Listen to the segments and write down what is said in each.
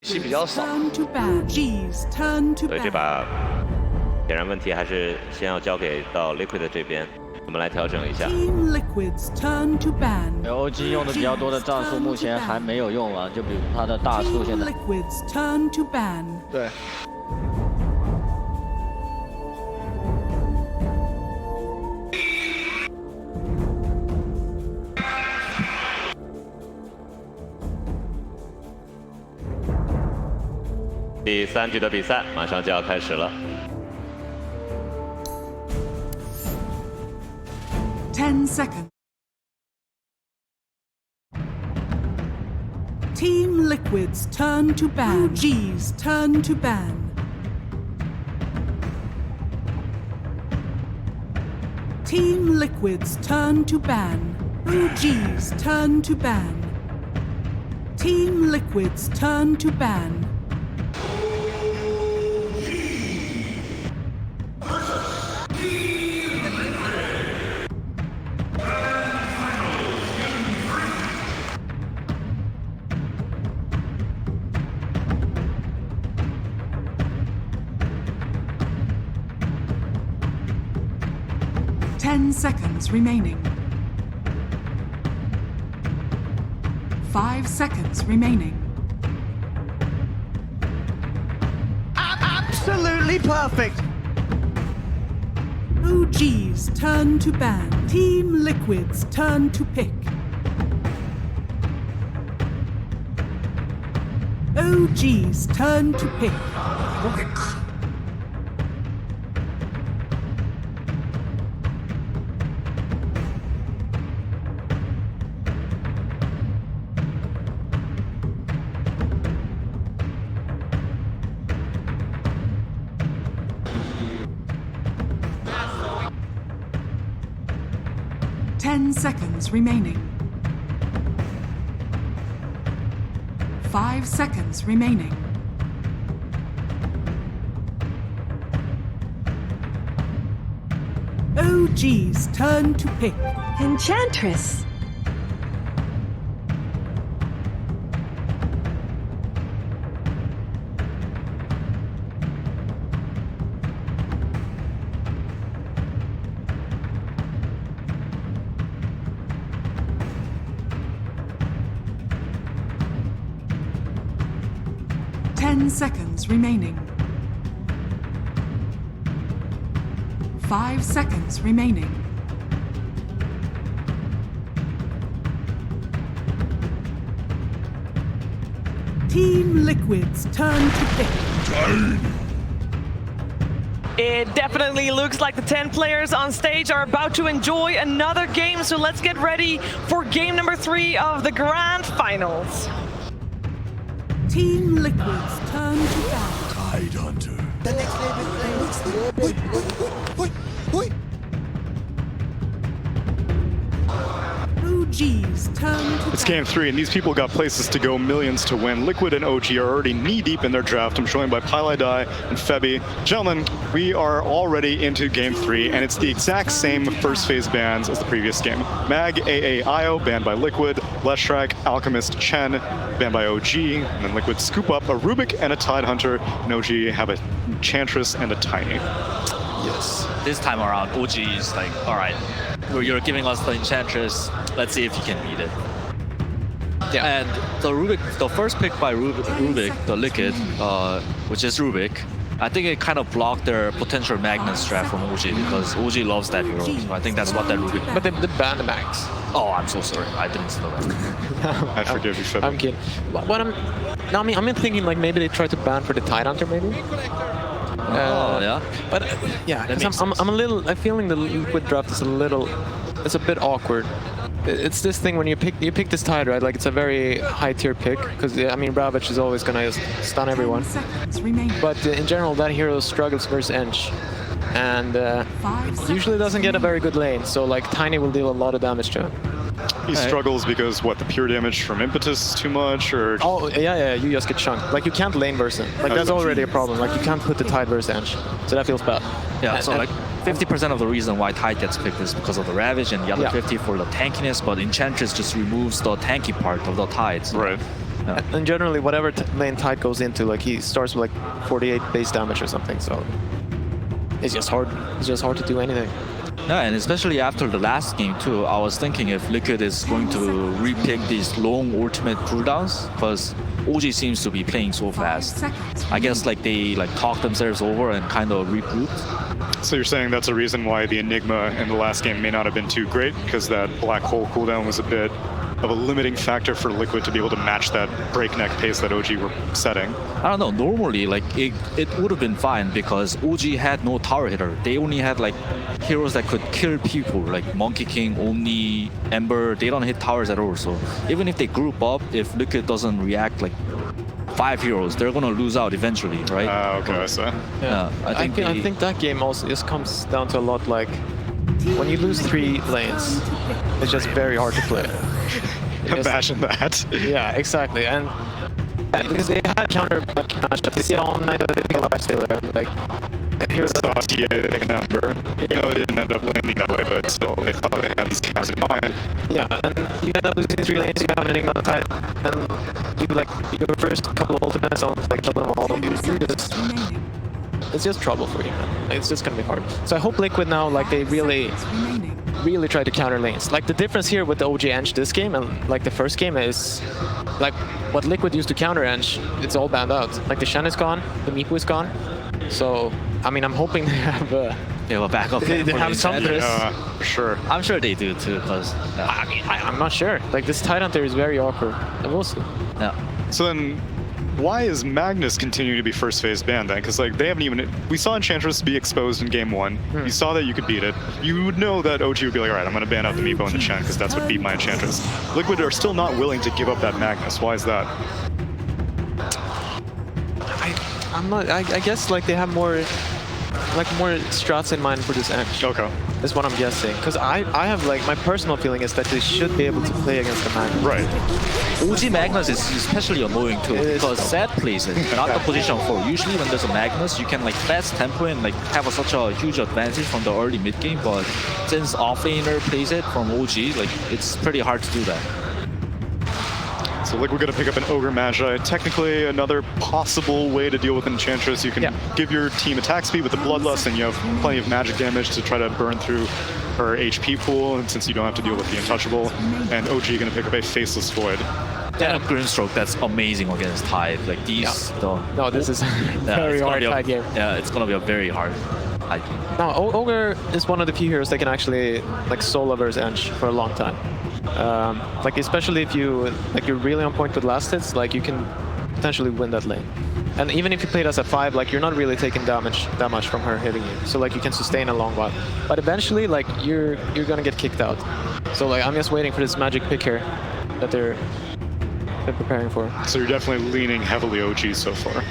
戏比较少。所以这把显然问题还是先要交给到 Liquid 这边，我们来调整一下。OG 用的比较多的战术目前还没有用完，就比如他的大树现在。对。第3局的比赛马上就要开始了。10 seconds. Team Liquid's turn to ban. G's turn to ban. Team Liquid's turn to ban. OG's turn to ban. Team Liquid's turn to ban. Ten seconds remaining. 5 seconds remaining. Absolutely perfect. OG's turn to ban. Team Liquid's turn to pick. OG's turn to pick. Ten seconds remaining. 5 seconds remaining. OG's turn to pick. Enchantress. Seconds remaining. 5 seconds remaining. Team Liquid's turn to pick. It definitely looks like the 10 players on stage are about to enjoy another game, so let's get ready for game number 3 of the Grand Finals. Team Liquid's turn to ban. Tide Hunter. The next level. Wait. OG's turn to It's ban. game 3, and these people got places to go, millions to win. Liquid and OG are already knee-deep in their draft. I'm joined by Pylai and Febi. Gentlemen, we are already into game 3, and it's the exact same first phase bans as the previous game. Mag, AAIO, banned by Liquid. Leshrak, Alchemist, Chen, banned by OG. And then Liquid scoop up a Rubik and a Tide Hunter, and OG have a Enchantress and a Tiny. Yes. This time around, OG is like, all right, you're giving us the Enchantress. Let's see if you can beat it. Yeah. And the first pick by Rubik, the Liquid, which is Rubik, I think it kind of blocked their potential Magnet strat from OG because OG loves that hero. So I think that's what that Rubik. But they banned the Max. Oh, I'm so sorry. I didn't know that. I forgive you, Febi. I'm kidding. I'm thinking like maybe they tried to ban for the Tide Hunter, maybe. Yeah. But yeah, I'm feeling the Liquid draft is it's a bit awkward. It's this thing when you pick this Tide, right? Like it's a very high tier pick because I mean Ravage is always gonna just stun everyone. But in general, that hero struggles versus Ench, and usually doesn't get a very good lane. So like Tiny will deal a lot of damage to him. He struggles because what, the pure damage from Impetus is too much, or? Oh yeah, you just get chunked. Like you can't lane versus him. Like that's already a problem. Like you can't put the Tide versus Ench, so that feels bad. Yeah, so like 50% of the reason why Tide gets picked is because of the Ravage, and the other 50 for the tankiness. But Enchantress just removes the tanky part of the Tide. So right. And generally, whatever lane Tide goes into, like he starts with like 48 base damage or something. So it's just hard. It's just hard to do anything. Yeah, and especially after the last game too, I was thinking if Liquid is going to repick these long ultimate cooldowns, because OG seems to be playing so fast. I guess like they like talked themselves over and kind of regrouped. So you're saying that's a reason why the Enigma in the last game may not have been too great, because that black hole cooldown was a bit of a limiting factor for Liquid to be able to match that breakneck pace that OG were setting. I don't know, normally like it would have been fine because OG had no tower hitter. They only had like heroes that could kill people, like Monkey King, Omni, Ember. They don't hit towers at all. So even if they group up, if Liquid doesn't react like 5 heroes, they're gonna lose out eventually, right? Okay, I see. Yeah, I think that game also just comes down to a lot like when you lose 3 lanes, it's just very hard to play. Imagine that. Yeah, exactly. And because they had counter matchups, they see all night that they think a lifestealer. Like, here's a TA they can Ember. You know, it didn't end up landing that way, but still, they thought they had these guys in mind. Yeah, and you end up losing 3 lanes, you have an Enigma Tide, and you like your first couple of ultimates on like kill them all. It's just trouble for you, man. It's just gonna be hard. So I hope Liquid now, like they really try to counter lanes. Like the difference here with the OG Eng this game and like the first game is like what Liquid used to counter Eng, it's all banned out. Like the Shen is gone, the Mipo is gone. So I mean, I'm hoping they have a backup. They have something. For sure. I'm sure they do too, because I mean, I'm not sure. Like this Tidehunter is very awkward. And we'll see. Yeah. So then, why is Magnus continuing to be first phase banned then? Because like they haven't even, we saw Enchantress be exposed in game 1. You saw that you could beat it. You would know that OG would be like, all right, I'm going to ban out the Mipo and the Chen because that's what beat my Enchantress. Liquid are still not willing to give up that Magnus. Why is that? I'm not. I guess like they have more strats in mind for this Eng. Okay. That's what I'm guessing. Because I have like my personal feeling is that they should be able to play against the Magnus. Right. OG Magnus is especially annoying too, because Sad plays it, not the position 4. Usually when there's a Magnus, you can like fast tempo and like have such a huge advantage from the early mid game, but since offlaner plays it from OG, like it's pretty hard to do that. So Liquid gonna pick up an Ogre Magi. Technically, another possible way to deal with Enchantress. You can give your team attack speed with the Bloodlust, and you have plenty of magic damage to try to burn through her HP pool, and since you don't have to deal with the Untouchable. And OG gonna pick up a Faceless Void. Yeah, a Grimstroke, that's amazing against Tide. Like these... No, this is a very hard Tide game. Yeah, it's gonna be a very hard Tide game. No, Ogre is one of the few heroes that can actually like solo verse Eng for a long time. Like especially if you're really on point with last hits, like you can potentially win that lane. And even if you play it as a 5, like you're not really taking damage that much from her hitting you. So like you can sustain a long while. But eventually like you're gonna get kicked out. So like I'm just waiting for this magic pick here that they're preparing for. So you're definitely leaning heavily OG so far.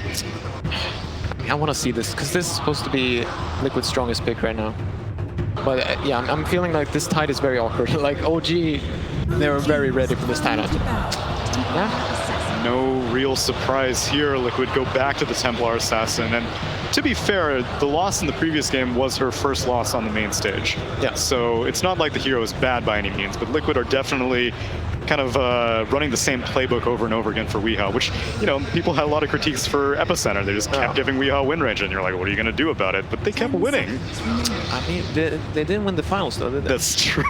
I want to see this because this is supposed to be Liquid's strongest pick right now. But yeah, I'm feeling like this Tide is very awkward. Like OG, they were very ready for this Tide. Yeah. No real surprise here. Liquid go back to the Templar Assassin, and to be fair, the loss in the previous game was her first loss on the main stage. Yeah. So it's not like the hero is bad by any means, but Liquid are definitely kind of running the same playbook over and over again for Weehaw, which, you know, people had a lot of critiques for Epicenter. They just kept giving Weehaw win range, and you're like, what are you going to do about it? But they kept winning. I mean, they didn't win the finals, though, did they? That's true.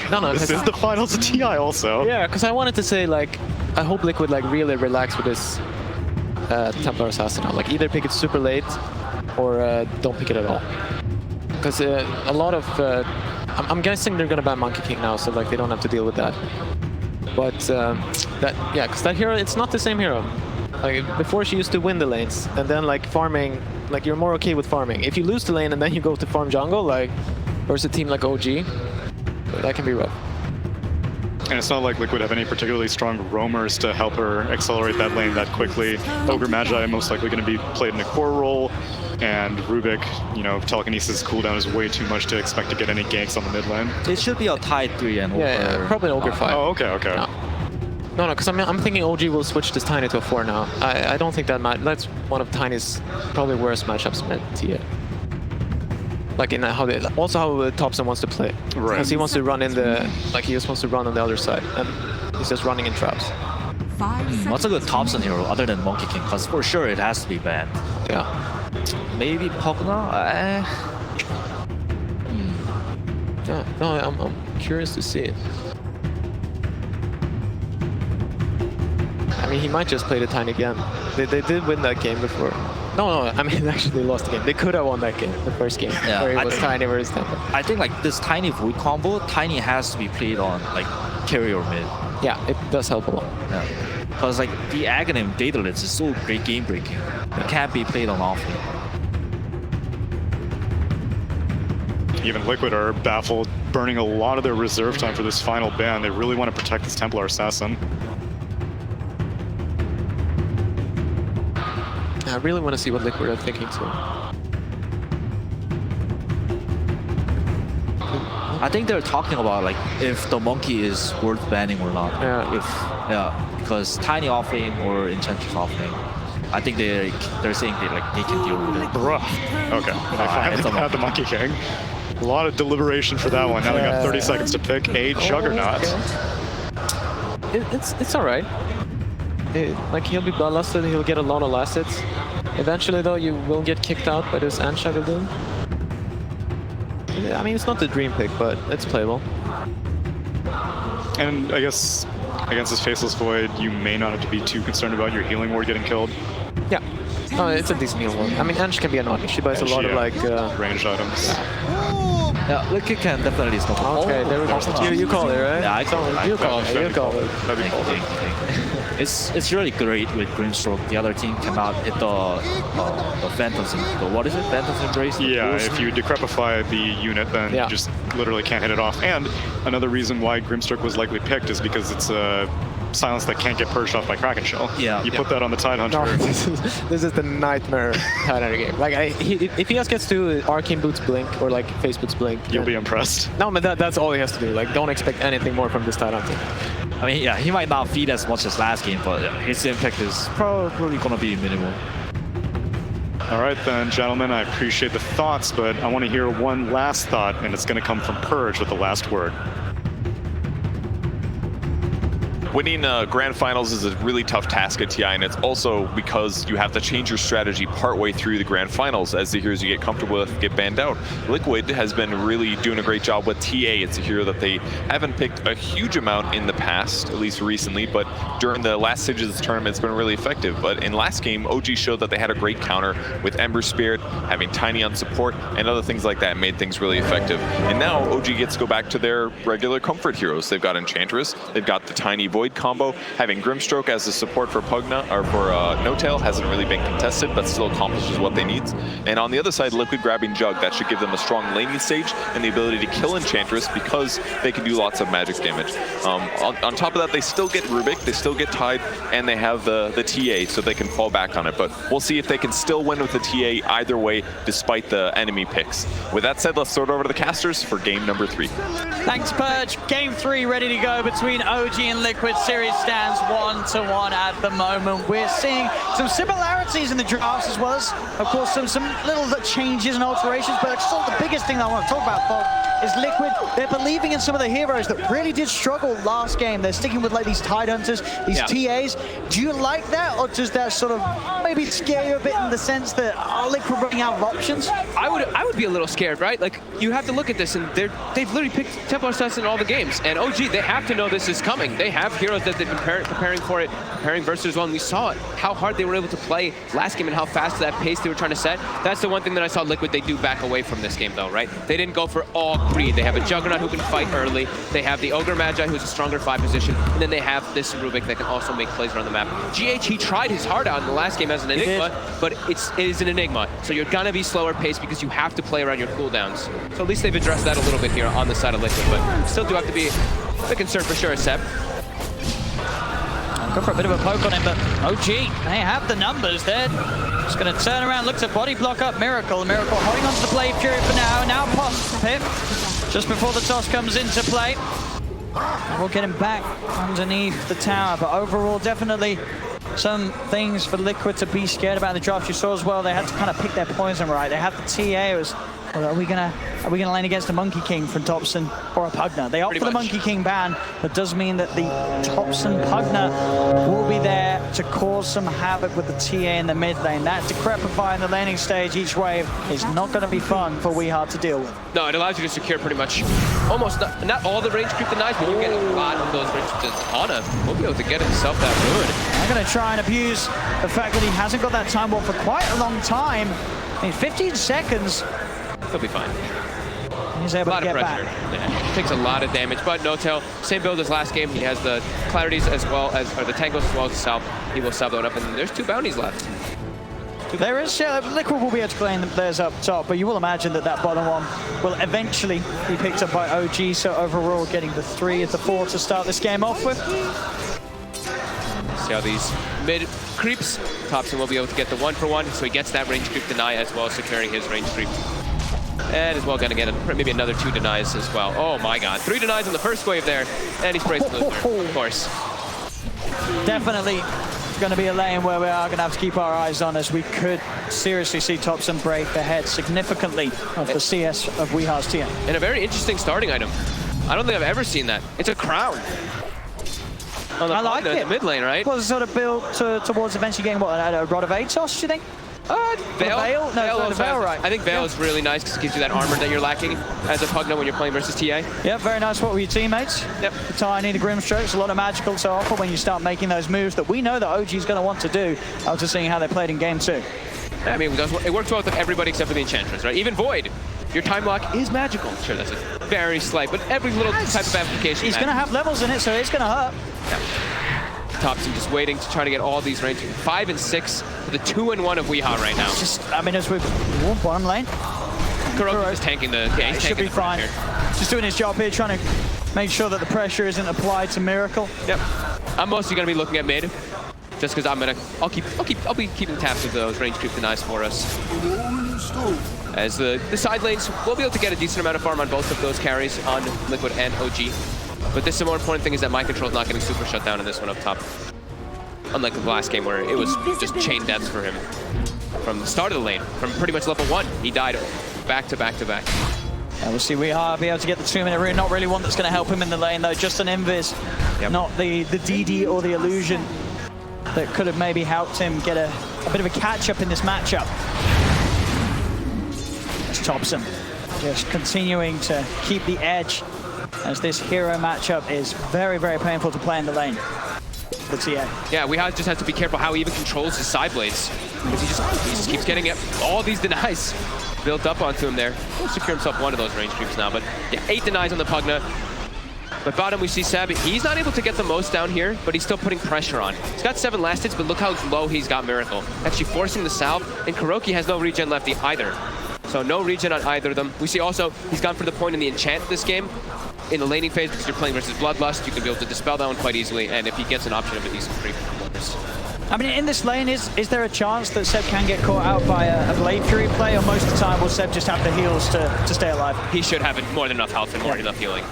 No, this is the finals of TI also. Yeah, because I wanted to say, like, I hope Liquid, like, really relax with this Templar Assassin now. Like, either pick it super late or don't pick it at all. Because a lot of... I'm guessing they're gonna ban Monkey King now, so like they don't have to deal with that. But because that hero, it's not the same hero. Like before, she used to win the lanes, and then like farming, like you're more okay with farming. If you lose the lane and then you go to farm jungle, like versus a team like OG, that can be rough. And it's not like Liquid have any particularly strong roamers to help her accelerate that lane that quickly. Ogre Magi most likely going to be played in a core role, and Rubik, you know, telekinesis cooldown is way too much to expect to get any ganks on the mid lane. It should be a Tide 3 and yeah, probably an Ogre 5. Oh, okay. No, because I'm thinking OG will switch this Tiny to a 4 now. I don't think that's one of Tiny's probably worst matchups mid tier. Like in how they, also how Topson wants to play. Right. Because he wants to run in the, like he just wants to run on the other side, and he's just running in traps. What's a good Topson hero other than Monkey King? Because for sure it has to be banned. Yeah. Maybe Pogna? Yeah, no, I'm curious to see it. I mean, he might just play the Tiny again. They did win that game before. No, I mean, actually they lost the game. They could have won that game, the first game, where it was Tiny versus Temple. I think like this Tiny Void combo, Tiny has to be played on like carry or mid. Yeah, it does help a lot. Yeah. Because like the Aghanim Daedalus is so great game breaking. It can't be played on offlane. Even Liquid are baffled, burning a lot of their reserve time for this final ban. They really want to protect this Templar Assassin. I really want to see what Liquid are thinking too. I think they're talking about like if the Monkey is worth banning or not. Yeah. Because Tiny offlane or Enchantress offlane, I think they're saying they can deal with it. Bruh. Okay, they finally had the Monkey King. A lot of deliberation for that one. Now they got 30 seconds to pick a Juggernaut. Okay. It's all right. Like he'll be bloodlusted, he'll get a lot of last hits. Eventually though, you will get kicked out by this Anshagaldoon. I mean, it's not the dream pick, but it's playable. And I guess against this Faceless Void, you may not have to be too concerned about your healing ward getting killed. Yeah. No, it's a decent healing ward. I mean, Ansh can be annoying. She buys a lot of like ranged items. Yeah, Liquid can definitely stop. Okay, there we go. You call it, right? Yeah, I call it. You call it. You call it. That'd be cool. It's really great with Grimstroke. The other team cannot hit the Phantoms. What is it? Phantoms Embrace? Yeah, if you decrepify the unit, then you just literally can't hit it off. And another reason why Grimstroke was likely picked is because it's a silence that can't get purged off by Kraken Shell. Yeah. You put that on the Tidehunter. No, this is the nightmare Tidehunter game. Like, if he just gets to Arcane Boots Blink or like Face Boots Blink, you'll be impressed. No, but that's all he has to do. Like, don't expect anything more from this Tidehunter. I mean, yeah, he might not feed as much as last game, but his impact is probably going to be minimal. All right then, gentlemen, I appreciate the thoughts, but I want to hear one last thought, and it's going to come from Purge with the last word. Winning Grand Finals is a really tough task at TI, and it's also because you have to change your strategy partway through the Grand Finals as the heroes you get comfortable with get banned out. Liquid has been really doing a great job with TA. It's a hero that they haven't picked a huge amount in the past, at least recently, but during the last stages of this tournament, it's been really effective. But in last game, OG showed that they had a great counter with Ember Spirit, having Tiny on support, and other things like that made things really effective. And now OG gets to go back to their regular comfort heroes. They've got Enchantress, they've got the Tiny Void combo. Having Grimstroke as the support for Pugna or for No-Tail hasn't really been contested, but still accomplishes what they need. And on the other side, Liquid grabbing Jug, that should give them a strong laning stage and the ability to kill Enchantress because they can do lots of magic damage. On top of that, they still get Rubik, they still get Tide, and they have the TA, so they can fall back on it. But we'll see if they can still win with the TA either way, despite the enemy picks. With that said, let's throw it over to the casters for game number 3. Thanks, Purge. Game 3 ready to go between OG and Liquid. Series stands 1-1 at the moment. We're seeing some similarities in the drafts as well as, of course, some little changes and alterations, but still the biggest thing that I want to talk about, Bob, is Liquid. They're believing in some of the heroes that really did struggle last game. They're sticking with like these Tidehunters, these TAs. Do you like that, or does that sort of maybe scare you a bit in the sense that Liquid running out of options? I would be a little scared, right? Like, you have to look at this, and they've literally picked Templar Assassin in all the games, and OG, they have to know this is coming. They have heroes that they've been preparing for it, preparing versus one. We saw it, how hard they were able to play last game and how fast that pace they were trying to set. That's the one thing that I saw Liquid, they do back away from this game though, right? They didn't go for all greed. They have a Juggernaut who can fight early. They have the Ogre Magi who's a stronger 5 position. And then they have this Rubik that can also make plays around the map. GH, he tried his heart out in the last game as an Enigma, but it is an Enigma. So you're gonna be slower paced because you have to play around your cooldowns. So at least they've addressed that a little bit here on the side of Liquid, but still do have to be a concern for sure, Seb. Go for a bit of a poke on him, but OG, they have the numbers there. Just going to turn around, look to body block up Miracle. Miracle holding onto the Blade Fury for now. Now pop Pip just before the toss comes into play. We'll get him back underneath the tower, but overall, definitely some things for Liquid to be scared about in the draft. You saw as well, they had to kind of pick their poison right. They had the TA, it was Well, are we gonna lane against a Monkey King from Topson or a Pugna? They opt for the Monkey King ban, but does mean that the Topson Pugna will be there to cause some havoc with the TA in the mid lane. That Decrepify in the laning stage each wave is not going to be fun for Weehawk to deal with. No, it allows you to secure pretty much almost not all the range creep denies, but you get a lot of those range creep. Ana will be able to get himself that ruin. I'm going to try and abuse the fact that he hasn't got that time warp for quite a long time. I mean, 15 seconds. He'll be fine. He's able to get back. Yeah, takes a lot of damage, but no tail. Same build as last game. He has the clarities as well as, or the tangles as well as the salve. He will salve that up, and there's 2 bounties left. There is, Liquid will be able to claim theirs up top, but you will imagine that that bottom one will eventually be picked up by OG, so overall getting the 3 of the 4 to start this game off with. See how these mid creeps. Topson will be able to get the 1-for-1, so he gets that range creep deny as well as securing his range creep. And as well going to get maybe another 2 denies as well. Oh my god, 3 denies on the first wave there, and he sprays the loser, of course. Definitely going to be a lane where we are going to have to keep our eyes on, as we could seriously see Topson break ahead significantly of the CS of Weehawk's TA. And a very interesting starting item. I don't think I've ever seen that. It's a crown. I like it. The mid lane, right? Was sort of built towards eventually getting what, a Rod of Atos, do you think? Veil? No, Veil, right. I think Veil is really nice because it gives you that armor that you're lacking as a Pugna when you're playing versus TA. Yeah, very nice. What were your teammates? Yep. The Tiny, the Grimstrokes, a lot of magical to offer when you start making those moves that we know that OG is going to want to do after seeing how they played in game 2. I mean, it works well with everybody except for the Enchantress, right? Even Void, your time lock is magical. Sure, that's a very slight, but every little type of application. He's going to have levels in it, so it's going to hurt. Yep. Topson just waiting to try to get all these range. 5 and 6 for the 2-1 of Weehawk right now. Just, I mean, as we're bottom lane. KuroKy is tanking the. Yeah, he should be fine. Just doing his job here, trying to make sure that the pressure isn't applied to Miracle. Yep. I'm mostly going to be looking at mid, just because I'll be keeping tabs of those range creep denies for us. As the side lanes, we'll be able to get a decent amount of farm on both of those carries on Liquid and OG. But this is the more important thing, is that my control is not getting super shut down in this one up top. Unlike the last game where it was just chain deaths for him. From the start of the lane, from pretty much level 1, he died back to back to back. And we'll see Weehawk be able to get the 2-minute rune. Not really one that's going to help him in the lane though, just an invis. Yep. Not the DD or the illusion that could have maybe helped him get a bit of a catch-up in this matchup. It's Topson just continuing to keep the edge, as this hero matchup is very, very painful to play in the lane. The TA. Yeah, we just have to be careful how he even controls his side blades, because he just keeps getting all these denies built up onto him there. He'll secure himself one of those range creeps now, but yeah, 8 denies on the Pugna. But bottom we see Seb. He's not able to get the most down here, but he's still putting pressure on. He's got 7 last hits, but look how low he's got Miracle. Actually forcing the salve, and KuroKy has no regen left either. So no regen on either of them. We see also he's gone for the point in the enchant this game. In the laning phase, because you're playing versus Bloodlust, you can be able to dispel that one quite easily, and if he gets an option of a decent creep. I mean, in this lane, is there a chance that Seb can get caught out by a Blade Fury play, or most of the time will Seb just have the heals to stay alive? He should have more than enough health and more than enough healing.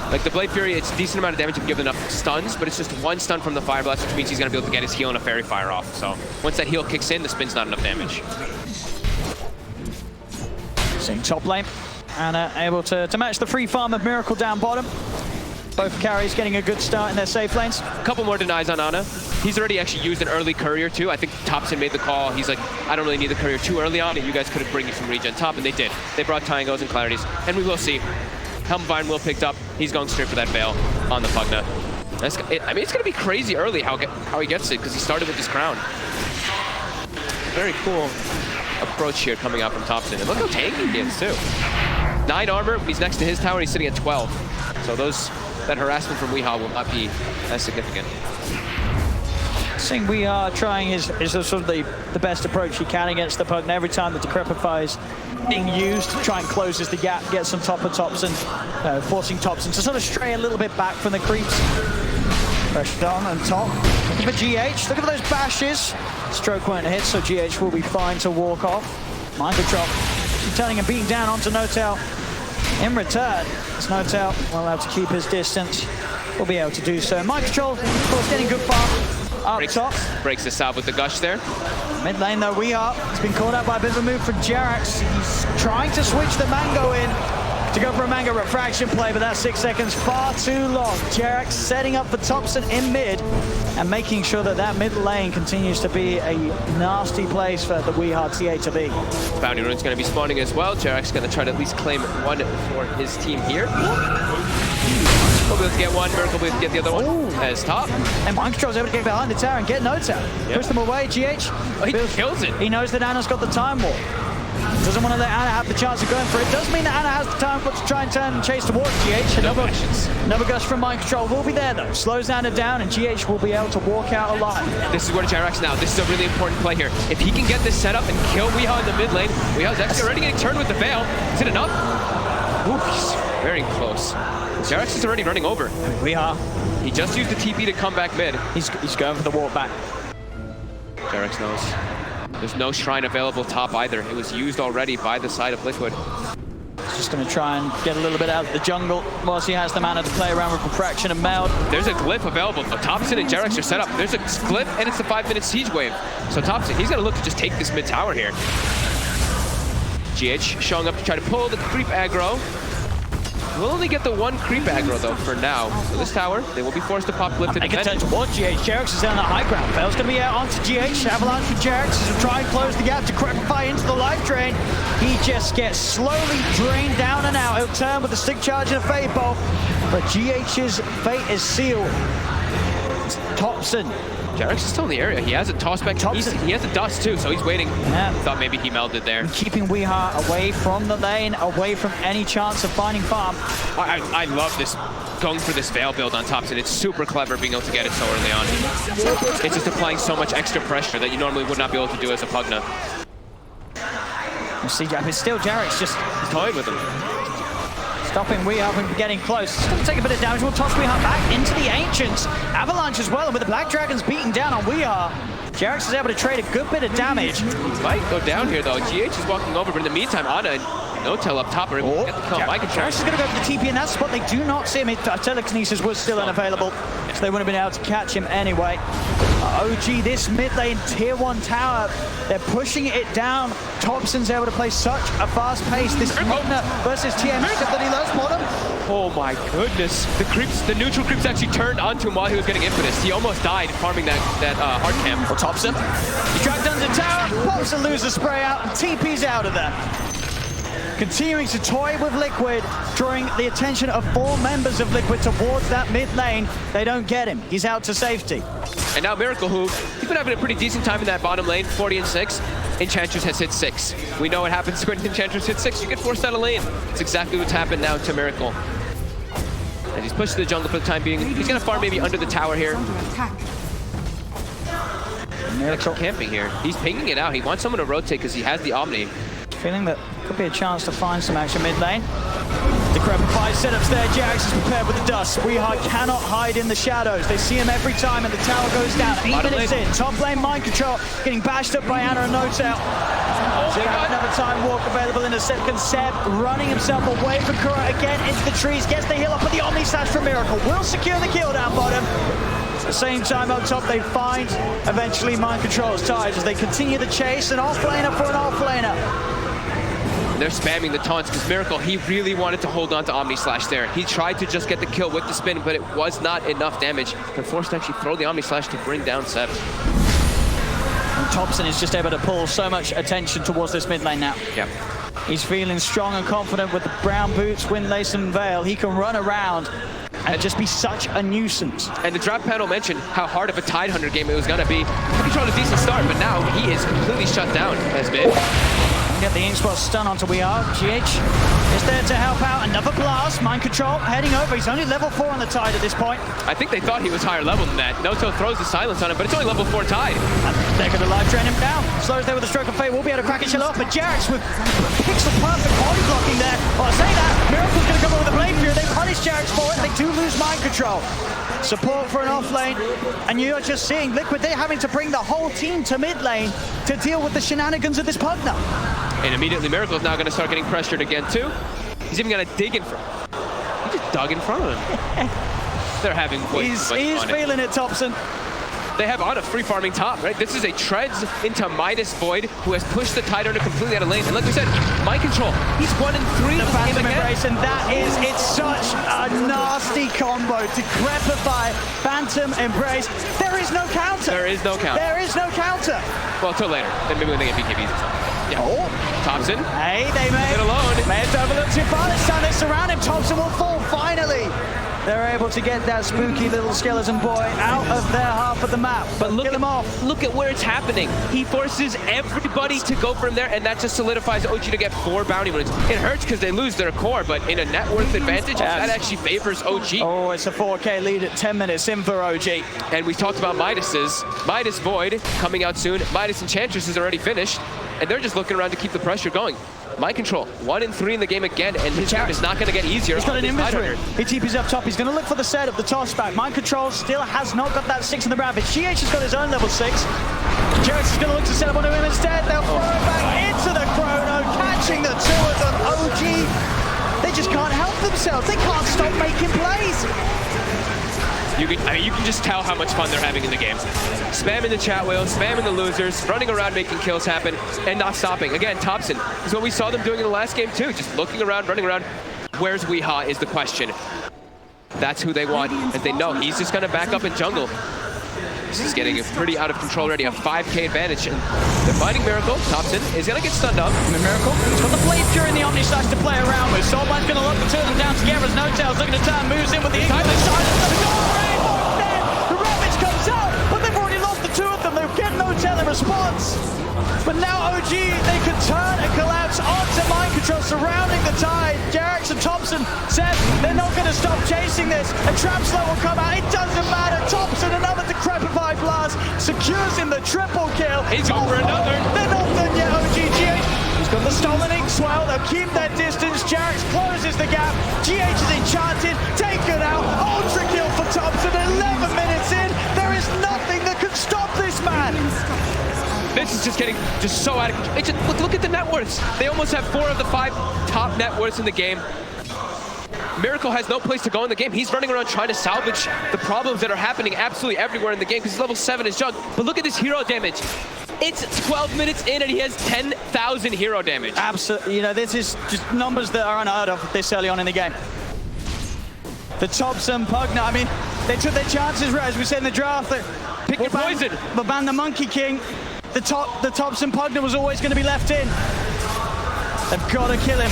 Like the Blade Fury, it's a decent amount of damage if you give enough stuns, but it's just 1 stun from the Fire Blast, which means he's going to be able to get his heal and a Fairy Fire off. So once that heal kicks in, the spin's not enough damage. Seeing top lane. And able to match the free farm of Miracle down bottom. Both carries getting a good start in their safe lanes. A couple more denies on Ana. He's already actually used an early courier too. I think Topson made the call. He's like, I don't really need the courier too early on, and you guys could have bring you some regen top, and they did. They brought tangos and clarities, and we will see. Helm Vine will picked up. He's going straight for that Veil on the Pugna. I mean, it's going to be crazy early how he gets it, because he started with his crown. Very cool approach here coming out from Topson. And look how tanky he is too. 9 armor, he's next to his tower, he's sitting at 12. So that harassment from Weehawk will not be as significant. Seeing Weehawk trying his sort of the best approach he can against the Pugna. Every time the Decrepify is being used to try and closes the gap, gets on top of Topson, forcing Topson to sort of stray a little bit back from the creeps. Pressure down on top. Looking for GH, look at those bashes. Stroke won't hit, so GH will be fine to walk off. Mind control. Turning and beating down onto N0tail. In return, it's N0tail will have to keep his distance. We'll be able to do so. Mind control, of course, getting good farm. Up top. Breaks the salve with the gush there. Mid lane though, It's been called out by a bit of a move from JerAx. He's trying to switch the Mango in to go for a Mango refraction play, but that 6 seconds far too long. JerAx setting up for Topson in mid and making sure that that mid lane continues to be a nasty place for the Weehar TA to be. Bounty Rune's going to be spawning as well. JerAx going to try to at least claim one for his team here. We'll be able to get one, Miracle will be able to get the other one. As top. And Mind Control's able to get behind the tower and get notes out. Push them away, GH. Oh, he kills it. He knows that Anna's got the time warp. Doesn't want to let Anna have the chance of going for it. Does mean that Anna has the time to try and turn and chase towards GH. Another gush from Mind Control will be there though. Slows Anna down and GH will be able to walk out alive. This is where JerAx now. This is a really important play here. If he can get this set up and kill Weehar in the mid lane, Weehar's actually already getting turned with the veil. Is it enough? Ooh, he's very close. JerAx is already running over. Weehar. He just used the TP to come back mid. He's going for the walk back. JerAx knows. There's no shrine available top either. It was used already by the side of Liquid. He's just going to try and get a little bit out of the jungle whilst he has the mana to play around with refraction and meld. There's a glyph available. So Topson and JerAx are set up. There's a glyph and it's the 5-minute siege wave. So Topson, he's going to look to just take this mid tower here. GH showing up to try to pull the creep aggro. We'll only get the one creep aggro though for now. So this tower, they will be forced to pop glyph to defend. They can turn towards GH. JerAx is down the high ground. Fail's going to be out onto GH. Avalanche from JerAx as we try and close the gap to Crepify into the life drain. He just gets slowly drained down and out. He'll turn with the stick charge and a Fade Bolt. But GH's fate is sealed. Topson. JerAx is still in the area. He has a toss back. He has a dust too, so he's waiting. Yeah. Thought maybe he melded there. Keeping Weehar away from the lane, away from any chance of finding Pham. I love this, going for this Veil build on Topson. It's super clever being able to get it so early on. It's just applying so much extra pressure that you normally would not be able to do as a Pugna. You see, but still JerAx just toying with him. Stopping Weehar from getting close. It's going to take a bit of damage. We'll toss Weehar back into the Ancients. Avalanche as well, and with the Black Dragons beating down on Weehar, JerAx is able to trade a good bit of damage. Might go down here though. GH is walking over, but in the meantime, Anna and No-Tail up top are able to get the kill. JerAx is going to go for the TP in that spot. They do not see him. Telekinesis was still unavailable, so they wouldn't have been able to catch him anyway. OG, this mid lane tier 1 tower, they're pushing it down. Topson's able to play such a fast pace. This Pugna versus TM that he loves bottom. Oh my goodness. The neutral creeps actually turned onto him while he was getting Impetus. He almost died farming that hard camp. Or Topson. He dragged under the tower, pops and loses spray out, and TP's out of there. Continuing to toy with Liquid, drawing the attention of 4 members of Liquid towards that mid lane. They don't get him. He's out to safety. And now Miracle, who he's been having a pretty decent time in that bottom lane, 40 and 6. Enchantress has hit 6. We know what happens when Enchantress hits 6. You get forced out of lane. It's exactly what's happened now to Miracle. And he's pushed to the jungle for the time being. He's going to farm maybe under the tower here. Miracle camping here. He's pinging it out. He wants someone to rotate because he has the Omni. Feeling that could be a chance to find some action mid lane. The Crepify setups there. JerAx is prepared with the dust. Weehar cannot hide in the shadows. They see him every time and the tower goes down. 8 minutes in. Top lane Mind Control getting bashed up by Anna and No-Tail. Another time walk available in a second. Seb running himself away from Kuro again into the trees. Gets the heal up with the Omni Slash from Miracle. Will secure the kill down bottom. At the same time up top, they find eventually Mind Control's ties as they continue the chase. An off-laner for an off-laner. They're spamming the taunts because Miracle, he really wanted to hold on to Omni Slash there. He tried to just get the kill with the spin, but it was not enough damage. They're forced to actually throw the Omni Slash to bring down Seb. And Topson is just able to pull so much attention towards this mid lane now. Yep. He's feeling strong and confident with the brown boots, Windlace and Veil. He can run around and just be such a nuisance. And the draft panel mentioned how hard of a Tidehunter game it was going to be. He controlled a decent start, but now he is completely shut down as mid. Get the ink spot stun onto Weehar. GH is there to help out. Another blast. Mind Control heading over. He's only level 4 on the Tide at this point. I think they thought he was higher level than that. No-Tail throws the silence on him, but it's only level 4 Tide. And they're going to live drain him down. Slows there with a stroke of fate. We'll be able to crack his shell off, but JerAx with pixel perfect body blocking there. Well, I say that. Miracle's going to come over with a Blade Fury. They punish JerAx for it. They do lose Mind Control. Support for an off lane, and you're just seeing Liquid, they're having to bring the whole team to mid lane to deal with the shenanigans of this Pugna. And immediately Miracle's now going to start getting pressured again too. He's even going to dig in front. He just dug in front of him. They're having way too much fun. He's feeling it, Topson. they have Ana free farming top, right? This is a treads into Midas Void, who has pushed the Tide Earner completely out of lane. And like we said, mind control, he's 1 in 3 The in this game Phantom again. Embrace, and it's such a nasty combo. Decrepify, Phantom Embrace. There is no counter. There is no counter. There is no counter. Well, till later. Then maybe when they get BKBs or something. Yeah. Oh. Topson. Hey, they may have overlooked too far this time. They surround him. Topson will fall finally. They're able to get that spooky little skeleton boy out of their half of the map. But look kill him off. Look at where it's happening. He forces everybody to go from there, and that just solidifies OG to get 4 bounty winners. It hurts because they lose their core, but in a net worth advantage, that actually favors OG. Oh, it's a 4K lead at 10 minutes in for OG. And we talked about Midas's. Midas Void coming out soon. Midas Enchantress is already finished, and they're just looking around to keep the pressure going. Mind control, 1 in 3 in the game again, and his game is not going to get easier. He's got an inventory. He TP's up top. He's going to look for the setup, the toss back. Mind control still has not got that 6 in the Ravage. JerAx has got his own level 6. JerAx is going to look to set up onto him instead. They'll throw it back into the Chrono, catching the 2 of them. OG, they just can't help themselves. They can't stop making plays. You can just tell how much fun they're having in the game. Spamming the chat wheel, spamming the losers, running around making kills happen, and not stopping. Again, Topson is what we saw them doing in the last game too, just looking around, running around. Where's Weehaw is the question. That's who they want, and they know he's just gonna back up in jungle. This is getting pretty out of control already, a 5K advantage. And they're fighting Miracle. Topson is gonna get stunned up. And Miracle, he's got the Blade Fury in the Omni Slash to play around with. Soulbine's gonna lock the 2 of them down together as No Tails looking to turn, moves in with the Eagle. The Ravage comes out, but they've already lost the 2 of them. They'll get No Tail in response. But now OG, they can turn and collapse onto mind control, surrounding the Tide. JerAx and Topson said they're not going to stop chasing this. A trap slow will come out. It doesn't matter. Topson, another Decrepify blast, secures in the triple kill. He's going for another. They're not done yet, OG. He's got the stolen ink swell. They'll keep their distance. JerAx closes the gap. GH is enchanted, taken out. Ultra kill for Topson. 11 minutes in. There is nothing that can stop this man. This is just getting so out of control. It's just, look at the net worths. They almost have 4 of the 5 top net worths in the game. Miracle has no place to go in the game. He's running around trying to salvage the problems that are happening absolutely everywhere in the game because he's level 7 is junk. But look at this hero damage. It's 12 minutes in and he has 10,000 hero damage. Absolutely. You know, this is just numbers that are unheard of this early on in the game. The Topson Pugna, I mean, they took their chances, right, as we said in the draft. Pick your poison. But ban the Monkey King. The Topson Pugna was always going to be left in. They've got to kill him.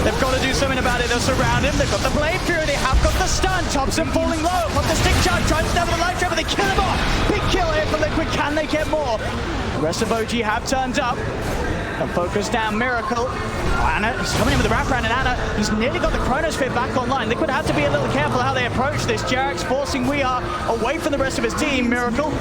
They've got to do something about it. They'll surround him. They've got the Blade Fury. They have got the stun. Topson falling low. Got the stick charge. Trying to snap the life trap, but they kill him off. Big kill here for Liquid. Can they get more? The rest of OG have turned up. And focus down Miracle. Anna, he's coming in with the wraparound, and Anna, he's nearly got the Chronosphere back online. Liquid have to be a little careful how they approach this. JerAx forcing Weehaw away from the rest of his team. Miracle,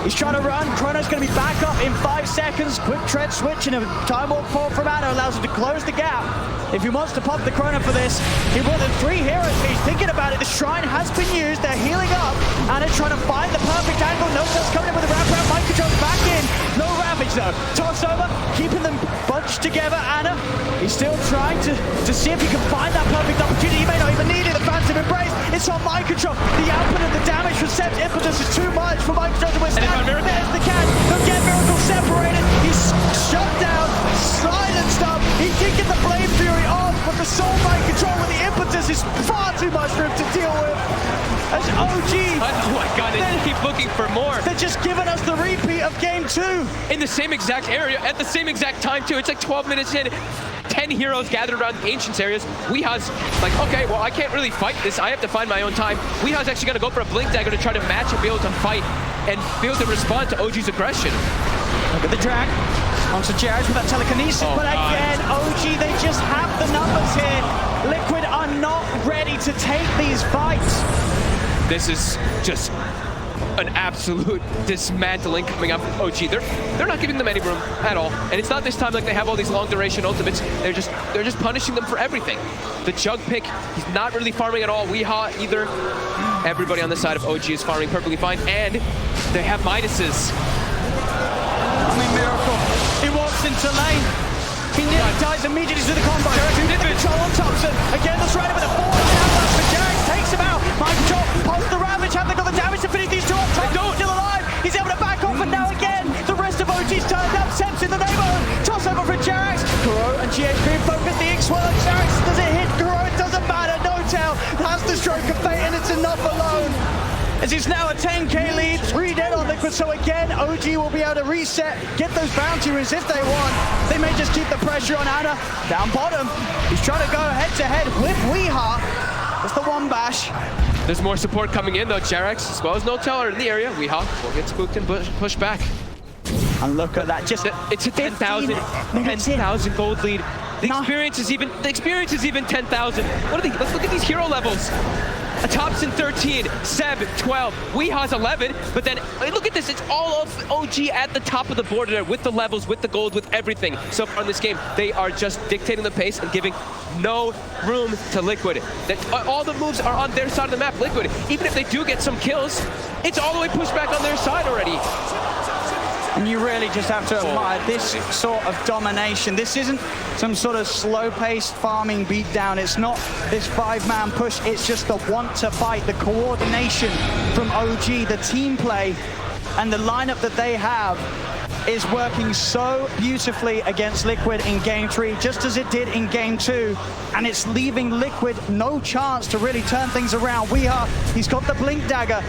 he's trying to run. Chrono's going to be back up in 5 seconds. Quick tread switch and a time walk forward from Anna allows him to close the gap. If he wants to pop the Chrono for this, he more than 3 heroes. He's thinking about it. The Shrine has been used. They're healing up. Anna trying to find the perfect angle. No Tails coming in with the wraparound. Mind control's back in. No Ravage though. Toss over, keeping them bunched together. Anna, he's still trying to see if he can find that perfect opportunity. He may not even need it. The Phantom Embrace, it's on mind control. The output of the damage from Seb's impetus is too much for mind control to withstand. There's the catch. They'll get Miracle separated. He's shut down, silenced up. He did get the Blade Fury off, but the soul mind control with the impetus is far too much for him to deal with. As OG, oh my god, they keep looking for more. They're just giving us the repeat of game 2. In the same exact area, at the same exact time too. It's like 12 minutes in. 10 heroes gathered around the Ancients areas. Weehaw's like, okay, well, I can't really fight this. I have to find my own time. Weehaw's actually going to go for a Blink Dagger to try to match and be able to fight and be able to respond to OG's aggression. Look at the drag. Onto JerAx with that telekinesis, but again, OG, they just have the numbers here. Liquid are not ready to take these fights. This is just an absolute dismantling coming up from OG. They're not giving them any room at all. And it's not this time like they have all these long duration ultimates. They're just punishing them for everything. The Jug pick, he's not really farming at all. Weehaw either. Everybody on the side of OG is farming perfectly fine. And they have Midases. I mean, Miracle. He walks into lane. He nearly dies immediately to the combo. JerAx the control on Topson. Again, that's right with a 4-line outburst, but JerAx takes him out. Mind control, pulls the Ravage. Have they got the damage to finish these 2 off? Topson's still alive. He's able to next one on JerAx. Does it hit Kuro? It doesn't matter. No-tail has the stroke of fate, and it's enough alone. As it's now a 10k lead, 3 dead on Liquid, so again, OG will be able to reset, get those bounty runes if they want. They may just keep the pressure on Anna. Down bottom, he's trying to go head-to-head with Weeha. It's the one bash. There's more support coming in though. JerAx as well as No-tail are in the area. Weeha will get spooked and push back. And look at that, just it's a 10,000 gold lead. The experience is even 10,000. What are they? Let's look at these hero levels. A Topson 13, Seb 12, Weeha's 11, but then look at this, it's all of OG at the top of the board there with the levels, with the gold, with everything. So far in this game, they are just dictating the pace and giving no room to Liquid. All the moves are on their side of the map. Liquid, even if they do get some kills, it's all the way pushed back on their side already. And you really just have to admire this sort of domination. This isn't some sort of slow-paced farming beatdown. It's not this 5-man push. It's just the want to fight, the coordination from OG, the team play, and the lineup that they have is working so beautifully against Liquid in Game 3, just as it did in Game 2. And it's leaving Liquid no chance to really turn things around. He's got the Blink Dagger.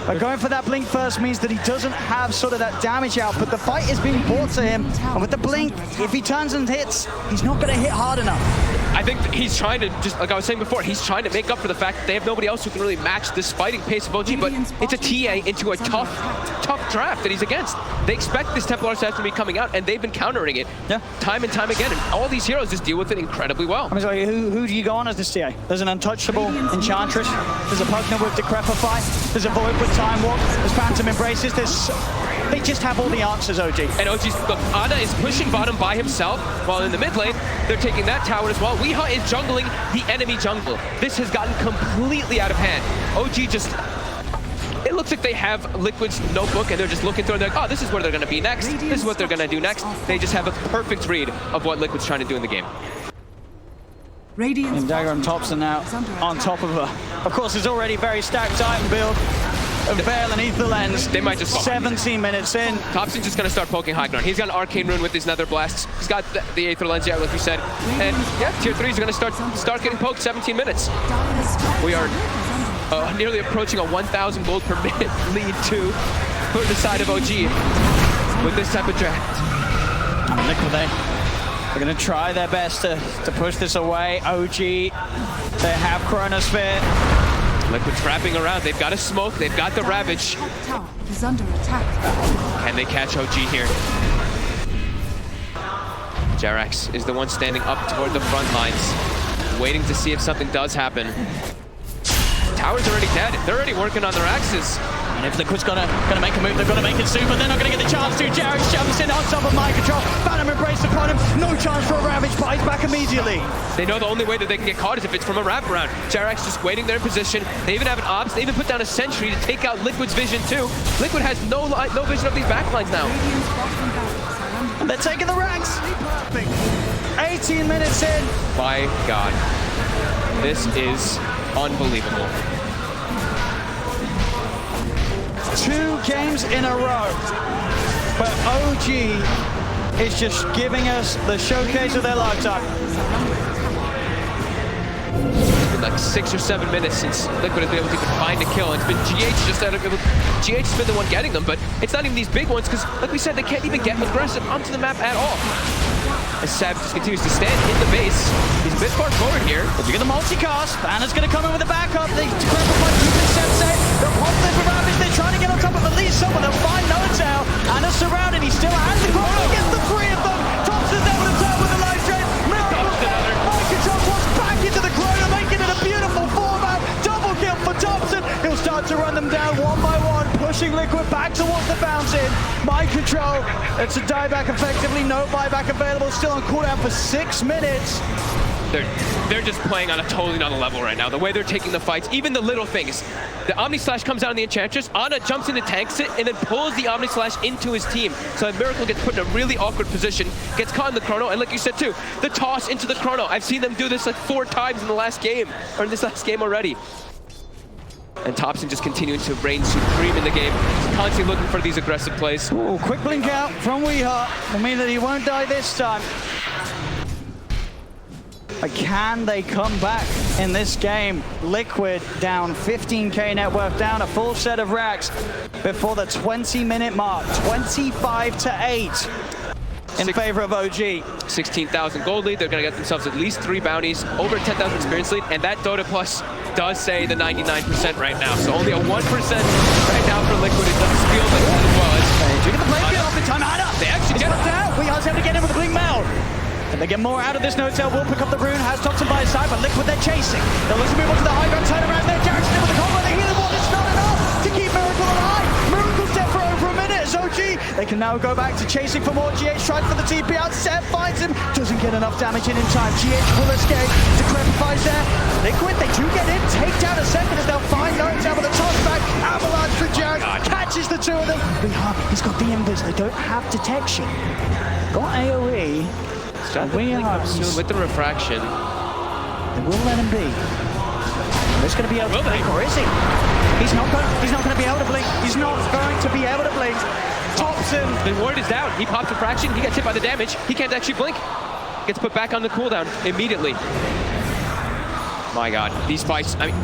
But going for that blink first means that he doesn't have sort of that damage output. The fight is being brought to him, and with the blink, if he turns and hits, he's not going to hit hard enough. I think he's trying to, just like I was saying before, he's trying to make up for the fact that they have nobody else who can really match this fighting pace of OG, but it's a TA into a tough draft that he's against. They expect this Templar Assassin to be coming out, and they've been countering it time and time again, and all these heroes just deal with it incredibly well. I mean, sorry, who do you go on as this TA? There's an Untouchable Enchantress, there's a Pugner with Decrepify, there's a Void with Time Walk, there's Phantom Embraces, they just have all the answers, OG. And OG's, look, Ana is pushing bottom by himself, while in the mid lane, they're taking that tower as well. Weeha is jungling the enemy jungle. This has gotten completely out of hand. OG just, it looks like they have Liquid's notebook and they're just looking through and they're like, oh, this is where they're gonna be next. This is what they're gonna do next. They just have a perfect read of what Liquid's trying to do in the game. And Dagger and Topson now on top of her. Of course, it's already very stacked Titan build. Veil and Ether Lens. They might just 17 minutes in. Topson's just gonna start poking high ground. He's got an Arcane Rune with his Nether Blasts. He's got the Aether Lens, yeah, like you said. And yeah, tier 3 is gonna start getting poked 17 minutes. We are nearly approaching a 1,000 gold per minute lead to for the side of OG with this type of draft. Liquid, they're gonna try their best to push this away. OG, they have Chronosphere. Liquid's wrapping around. They've got a smoke. They've got the Ravage. Tower is under attack. Can they catch OG here? JerAx is the one standing up toward the front lines, waiting to see if something does happen. Tower's already dead. They're already working on their axes. And if Liquid's gonna make a move, they're gonna make it soon, but they're not gonna get the chance to. JerAx jumps in on top of Mind Control. Phantom Embrace upon him. No chance for a Ravage, but he's back immediately. They know the only way that they can get caught is if it's from a wraparound. JerAx just waiting there in position. They even have an Ops. They even put down a Sentry to take out Liquid's vision too. Liquid has no vision of these backlines now. And they're taking the ranks. 18 minutes in. My God. This is unbelievable. 2 games in a row, but OG is just giving us the showcase of their lifetime. It's been like 6 or 7 minutes since Liquid has been able to even find a kill. It's been GH GH has been the one getting them, but it's not even these big ones because, like we said, they can't even get aggressive onto the map at all. As Seb just continues to stand in the base. He's a bit far forward here. But you get the multicast. Anna's going to come in with a backup. They Decrepify, keeping Sensei. They'll pop this around as they're trying to get on top of at least someone. They'll find No-tail. Anna's surrounded. He still has the Kuro. Gets the 3 of them. Topson's there with a turn with a life drain. Mind Control was back into the Kuro, making it a beautiful 4-man. Double kill for Topson. He'll start to run them down one by one, pushing Liquid back towards the fountain. Mind Control. It's a dieback effectively. No buyback available. Still on cooldown for 6 minutes. They're just playing on a totally another level right now. The way they're taking the fights, even the little things. The Omni Slash comes out on the Enchantress. Ana jumps into tanks it and then pulls the Omni Slash into his team. So that Miracle gets put in a really awkward position, gets caught in the Chrono, and like you said too, the toss into the Chrono. I've seen them do this like 4 times in the last game, or in this last game already. And Topson just continuing to reign supreme in the game. He's constantly looking for these aggressive plays. Ooh, quick blink out from Weeha will mean that he won't die this time. But can they come back in this game? Liquid down 15k net worth, down a full set of racks before the 20-minute mark, 25-8 in favor of OG. 16,000 gold lead. They're going to get themselves at least 3 bounties, over 10,000 experience lead, and that Dota Plus does say the 99% right now. So only a 1% right now for Liquid. It doesn't feel like that as well. They get the play off in time. They actually get it out. We are able to get in with the blink mail. Can they get more out of this no-tail? Will pick up the rune, has Topson by his side, but Liquid they're chasing. They'll look to move on to the high ground, turn around there. JerAx in with the combo, the healing wall, it's not enough to keep Miracle alive. Miracle's dead for over a minute as OG. They can now go back to chasing for more. GH tries for the TP out, Seb finds him, doesn't get enough damage in time. GH will escape, Decrepifies there. Liquid, they do get in, take down a second as they'll find no-tail with a toss back. Avalanche for JerAx, catches the two of them. He's got the invis, they don't have detection. Got AoE. Soon with the refraction. They will let him be. He's going to be able to blink, or is he? He's not going to be able to blink. He's not going to be able to blink. Topson. The ward is down. He popped refraction. He gets hit by the damage. He can't actually blink. Gets put back on the cooldown immediately. My God, these fights. I mean,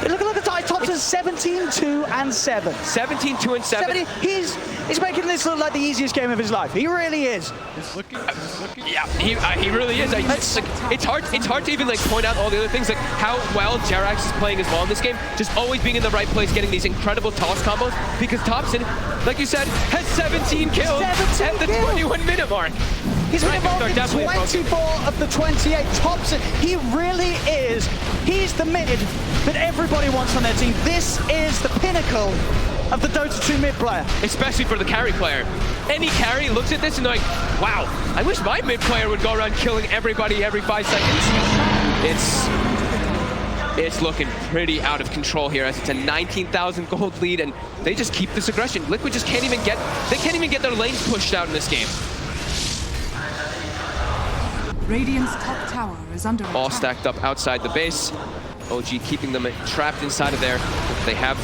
look at the tie. Topson's 17-2 and 7. 17-2 and 7. He's making this look like the easiest game of his life. He really is. Yeah, he really is. It's hard to even like point out all the other things, like how well JerAx is playing as well in this game. Just always being in the right place, getting these incredible toss combos. Because Topson, like you said, has 17 kills at the 21-minute mark. He's been involved in 24 of the 28. Topson, he really is. He's the mid that everybody wants on their team. This is the pinnacle of the Dota 2 mid player. Especially for the carry player. Any carry looks at this and they're like, wow, I wish my mid player would go around killing everybody every 5 seconds. It's looking pretty out of control here as it's a 19,000 gold lead and they just keep this aggression. Liquid just can't even get their lanes pushed out in this game. Radiant's top tower is under attack. All stacked up outside the base. OG keeping them trapped inside of there. They have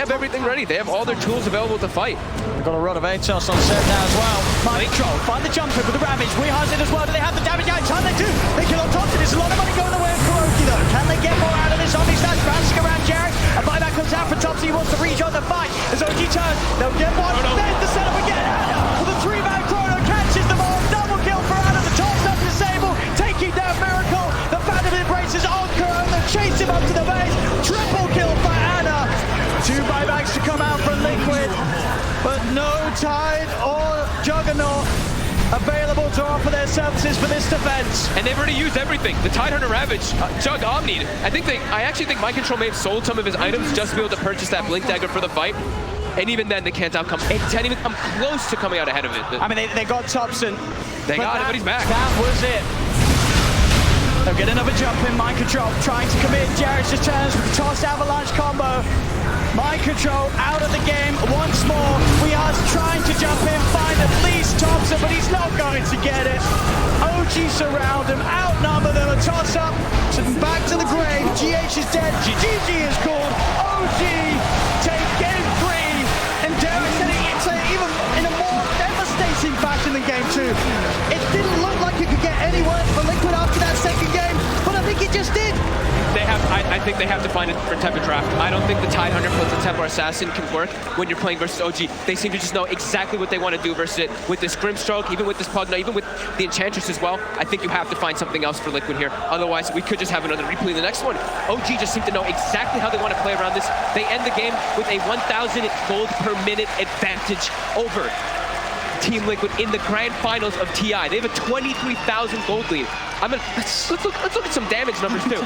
everything ready. They have all their tools available to fight. They've got a rod of Aegis on set now as well. Mind control, find the jumper with the Ravage. Weehars it as well. Do they have the damage out in time? They do. They kill on Topson. There's a lot of money going the way of KuroKy though. Can they get more out of this zombie stash? Bouncing around JerAx. A buyback comes out for Topson. He wants to rejoin the fight. As OG turns, they'll get one. There's the setup again. Anna with a 3-man chrono catches them all. Double kill for Anna. The toss up disable. Taking down Miracle. The Phantom embraces on Kuro. They chase him up to the base. Triple kill for Anna. 2 buybacks to come out from Liquid, but no Tide or Juggernaut available to offer their services for this defense. And they've already used everything. The Tidehunter Ravage, Jug Omni'd. I actually think Mind Control may have sold some of his items just to be able to purchase that Blink Dagger for the fight. And even then, they can't even come close to coming out ahead of it. I mean, they got Topson. They got him, but he's back. That was it. They'll get another jump in. Mind Control trying to commit. JerAx just turns with the tossed avalanche combo. Mind Control out of the game once more. We are trying to jump in, find at least Topson, but he's not going to get it. OG surround him, outnumber them, a toss up, back to the grave. GH is dead, GG is called. OG take game 3, and dare I say even in a more devastating fashion than game 2. It didn't look like it could get any worse for Liquid after that second game, but I think it just did. I think they have to find a different type of draft. I don't think the Tidehunter plus the Templar Assassin can work when you're playing versus OG. They seem to just know exactly what they want to do versus it. With this Grimstroke, even with this Pugna, even with the Enchantress as well, I think you have to find something else for Liquid here. Otherwise, we could just have another replay in the next one. OG just seem to know exactly how they want to play around this. They end the game with a 1,000 gold per minute advantage over Team Liquid in the grand finals of TI. They have a 23,000 gold lead. Let's look at some damage numbers too.